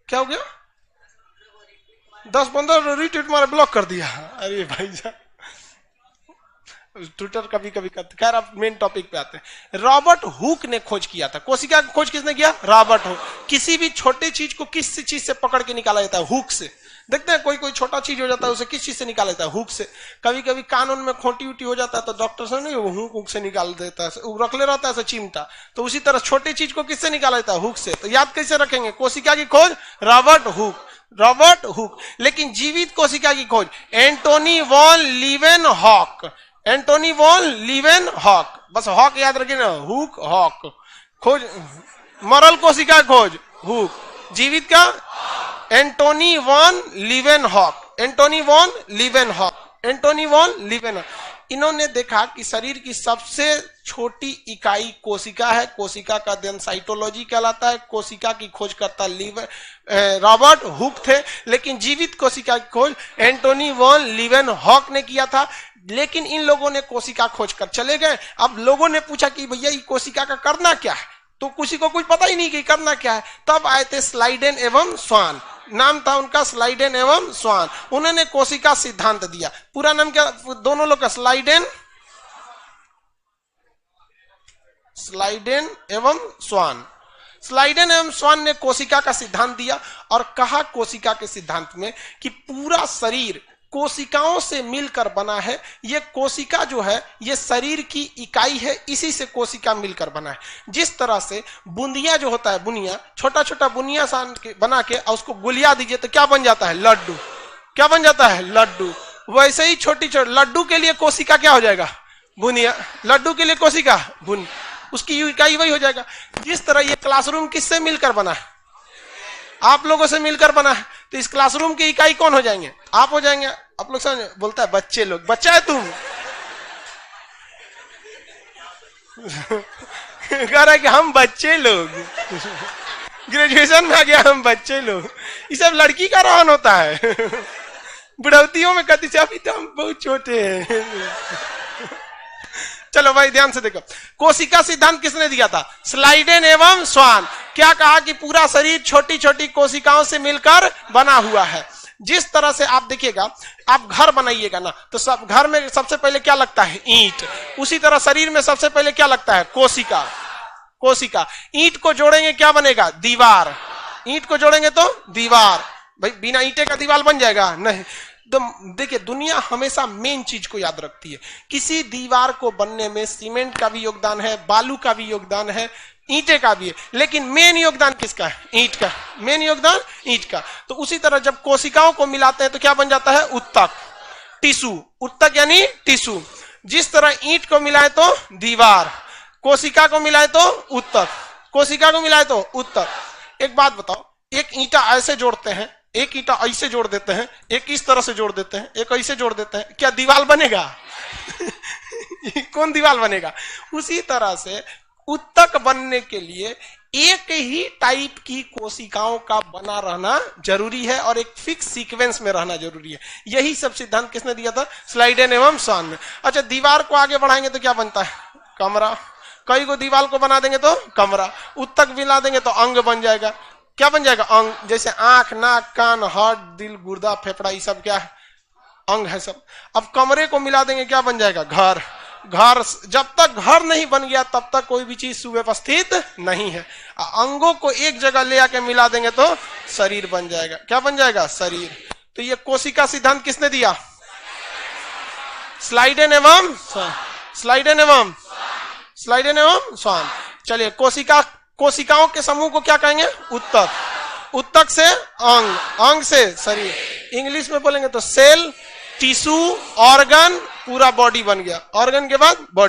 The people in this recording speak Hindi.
क्या हो गया? 10-15 रीट्वीट मारे, ब्लॉक कर दिया। अरे भाई साहब, ट्विटर कभी कभी करते। खैर अब मेन टॉपिक पे आते हैं। रॉबर्ट हुक ने खोज किया था। कोशिका की खोज किसने किया? Robert Hooke. किसी भी छोटे चीज को किस चीज से पकड़ के निकाला जाता है? हुक से। देखते हैं कोई कोई छोटा चीज हो जाता है, उसे किस चीज से निकाला जाता है? हुक से। कभी कभी कानून में खोटी उटी हो जाता है तो डॉक्टर से नहीं, वो हुक से निकाल देता है, वो रख ले रहता है चिमटा। तो उसी तरह छोटी चीज को किससे निकाला जाता है? हुक से। तो याद कैसे रखेंगे? कोशिका की खोज रॉबर्ट हुक, रॉबर्ट हुक। लेकिन जीवित कोशिका की खोज Antony von Leeuwenhoek, Antony von Leeuwenhoek. बस हॉक याद रखिए ना, हुक हॉक। खोज मरल कोशिका खोज हुक, जीवित का Antony von Leeuwenhoek, Antony von Leeuwenhoek, Antony von Leeuwenhoek. इन्होंने देखा कि शरीर की सबसे छोटी इकाई कोशिका है। कोशिका का अध्ययन साइटोलॉजी कहलाता है। कोशिका की खोज करता रॉबर्ट हुक थे, लेकिन जीवित कोशिका की खोज एंटोनी वॉन लीवेनहॉक ने किया था। लेकिन इन लोगों ने कोशिका खोज कर चले गए। अब लोगों ने पूछा कि भैया ये कोशिका का करना क्या है, तो किसी को कुछ पता ही नहीं कि करना क्या है। तब आए थे स्लाइडेन एवं स्वान, नाम था उनका स्लाइडेन एवं स्वान। उन्होंने कोशिका सिद्धांत दिया। पूरा नाम क्या दोनों लोग का? स्लाइडेन, स्लाइडेन एवं स्वान। स्लाइडेन एवं स्वान ने कोशिका का सिद्धांत दिया और कहा कोशिका के सिद्धांत में कि पूरा शरीर कोशिकाओं से मिलकर बना है। ये कोशिका जो है ये शरीर की इकाई है, इसी से कोशिका मिलकर बना है। जिस तरह से बुंदिया जो होता है, बुनिया, छोटा छोटा बुनिया सान के बना के और उसको गुलिया दीजिए तो क्या बन जाता है? लड्डू। क्या बन जाता है? लड्डू। वैसे ही छोटी छोटी लड्डू के लिए कोशिका क्या हो जाएगा? बुनिया। लड्डू के लिए कोशिका बुन, उसकी इकाई वही हो जाएगा। जिस तरह ये क्लासरूम किससे मिलकर बना है? आप लोगों से मिलकर बना है। तो इस क्लासरूम की इकाई कौन हो जाएंगे? आप हो जाएंगे। आप लोग समझ, बोलता है बच्चे लोग, बच्चा है तुम। कह रहा है कि हम बच्चे लोग, ग्रेजुएशन में आ गया, हम बच्चे लोग। ये सब लड़की का रोहन होता है। बुढ़ौतियों में कहती से अभी तो हम बहुत छोटे हैं। चलो भाई ध्यान से देखो, कोशिका सिद्धांत किसने दिया था? स्लाइडेन एवं स्वान। क्या कहा कि पूरा शरीर छोटी छोटी कोशिकाओं से मिलकर बना हुआ है। जिस तरह से आप देखिएगा, आप घर बनाइएगा ना, तो सब घर में सबसे पहले क्या लगता है? ईंट। उसी तरह शरीर में सबसे पहले क्या लगता है? कोशिका। कोशिका। ईंट को जोड़ेंगे क्या बनेगा? दीवार। ईंट को जोड़ेंगे तो दीवार। भाई बिना ईंटे का दीवार बन जाएगा? नहीं। तो देखिए दुनिया हमेशा मेन चीज को याद रखती है। किसी दीवार को बनने में सीमेंट का भी योगदान है, बालू का भी योगदान है, ईंटे का भी है, लेकिन मेन योगदान किसका है? ईंट का। मेन योगदान ईंट का। तो उसी तरह जब कोशिकाओं को मिलाते हैं तो क्या बन जाता है? उत्तक, टिश्यू। उत्तक यानी टिश्यू। जिस तरह ईंट को मिलाए तो दीवार, कोशिका को मिलाए तो उत्तक, कोशिका को मिलाए तो उत्तक। एक बात बताओ, एक ईंटा ऐसे जोड़ते हैं, एक ईंटा ऐसे जोड़ देते हैं, एक इस तरह से जोड़ देते हैं, एक ऐसे जोड़ देते हैं, क्या दीवार बनेगा? कौन दीवार बनेगा? उसी तरह से उत्तक बनने के लिए एक ही टाइप की कोशिकाओं का बना रहना जरूरी है और एक फिक्स सीक्वेंस में रहना जरूरी है। यही सब सिद्धांत किसने दिया था? स्लाइडेन एवं स्वान ने। अच्छा, दीवार को आगे बढ़ाएंगे तो क्या बनता है? कमरा। कई को दीवार को बना देंगे तो कमरा। उत्तक मिला देंगे तो अंग बन जाएगा। क्या बन जाएगा? अंग। जैसे आंख, नाक, कान, हार्ट, दिल, गुर्दा, फेफड़ा, ये सब क्या है? अंग है सब। अब कमरे को मिला देंगे, क्या बन जाएगा? घर। घर। जब तक घर नहीं बन गया तब तक कोई भी चीज सुव्यवस्थित नहीं है। अंगों को एक जगह ले आके मिला देंगे तो शरीर बन जाएगा। क्या बन जाएगा? शरीर। तो ये कोशिका सिद्धांत किसने दिया? स्लाइडेन एवं स्लाइडेन एवं स्लाइडेन एवं स्वान। चलिए, कोशिकाओं के समूह को क्या कहेंगे? उत्तक। उत्तक से अंग, अंग से शरीर। इंग्लिश में बोलेंगे तो सेल, टिश्यू, ऑर्गन, पूरा बॉडी बन गया। ऑर्गन के बाद बॉडी।